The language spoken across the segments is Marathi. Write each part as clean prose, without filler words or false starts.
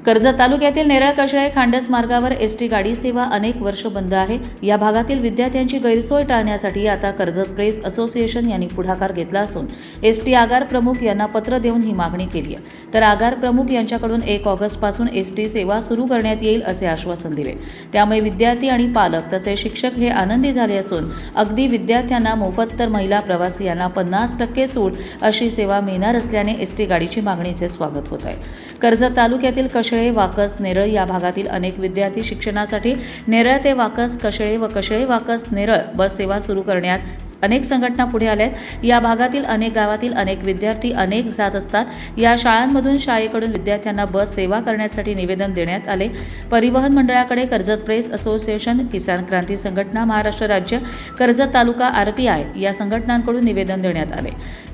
कर्जत तालुक्यातील नेरळ कशळे खांडस मार्गावर एसटी गाडी सेवा अनेक वर्ष बंद आहे। या भागातील विद्यार्थ्यांची गैरसोय टाळण्यासाठी आता कर्जत प्रेस असोसिएशन यांनी पुढाकार घेतला असून एसटी आगार प्रमुख यांना पत्र देऊन ही मागणी केली आहे। तर आगार प्रमुख यांच्याकडून 1 ऑगस्ट पासून एसटी सेवा सुरू करण्यात येईल असे आश्वासन दिले। त्यामुळे विद्यार्थी आणि पालक तसेच शिक्षक हे आनंदी झाले असून अगदी विद्यार्थ्यांना मोफत तर महिला प्रवासी यांना 50% सूट अशी सेवा मिळणार असल्याने एसटी गाडीची मागणीचे स्वागत होत आहे। कर्जत तालुक्यातील कशळे वाकस नेरळ या भागातील अनेक विद्यार्थी शिक्षणासाठी नेरळ ते वाकस कशळे व कशळे वाकस नेरळ बस सेवा सुरू करण्यात अनेक संघटना पुढे आल्यात। या भागातील अनेक गावातील अनेक विद्यार्थी अनेक जात असतात। या शाळांमधून शाळेकडून विद्यार्थ्यांना बस सेवा करण्यासाठी निवेदन देण्यात आले। परिवहन मंडळाकडे कर्जत प्रेस असोसिएशन, किसान क्रांती संघटना, महाराष्ट्र राज्य, कर्जत तालुका आरपीआय या संघटनांकडून निवेदन देण्यात आले।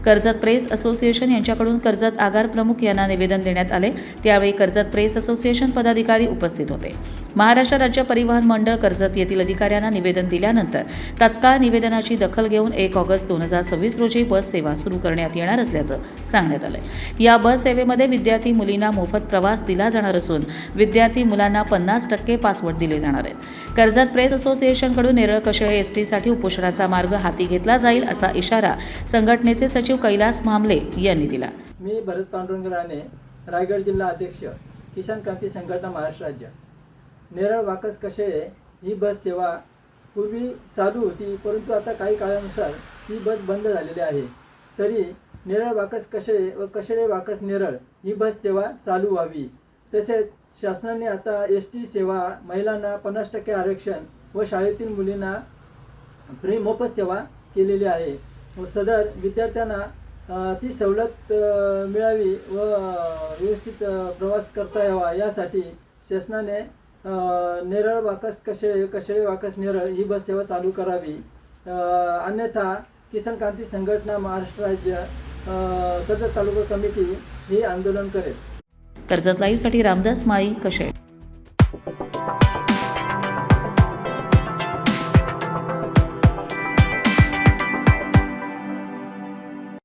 कर्जत प्रेस असोसिएशन यांच्याकडून कर्जत आगार प्रमुख यांना निवेदन देण्यात आले। त्यावेळी कर्जत प्रेस असोसिएशन पदाधिकारी उपस्थित होते। महाराष्ट्र राज्य परिवहन मंडळ कर्जत येथील अधिकाऱ्यांना निवेदन दिल्यानंतर तत्काळ निवेदनाची दखल घेऊन 1 ऑगस्ट 2026 रोजी बस सेवा सुरू करण्यात येणार असल्याचं सांगण्यात आलं। या बस सेवेमध्ये विद्यार्थी मुलींना मोफत प्रवास दिला जाणार असून विद्यार्थी मुलांना 50% पासवर्ड दिले जाणार आहेत। कर्जत प्रेस असोसिएशनकडून नेरळ कशळे एसटीसाठी उपोषणाचा मार्ग हाती घेतला जाईल असा इशारा संघटनेचे सचिव कैलास मामले यांनी दिला। मी भरत पांडुरंग राणे, रायगड जिल्हा अध्यक्ष, किसान क्रांती संघटना, महाराष्ट्र राज्य। नेरळ वाकस कशळे ही बस सेवा पूर्वी चालू होती, परंतु आता काही काळानुसार ही बस बंद झालेली आहे। तरी नेरळ वाकस कशळे व कशळे वाकस नेरळ ही बस सेवा चालू व्हावी। तसेच शासनाने आता एसटी सेवा महिलांना 50% आरक्षण व शाळेतील मुलींना फ्री मोफत सेवा केलेली आहे। व सदर विद्यार्थ्यांना ती सवलत मिळावी व व्यवस्थित प्रवास करता यावा यासाठी शासनाने नेरळ वाकस कशळे, कशळे वाकस नेरळ ही बस सेवा चालू करावी। अन्यथा किसान क्रांती संघटना, महाराष्ट्र राज्य, कर्जत तालुका कमिटी ही आंदोलन करेल। कर्जत लाईव्हसाठी रामदास माळी, कशळे।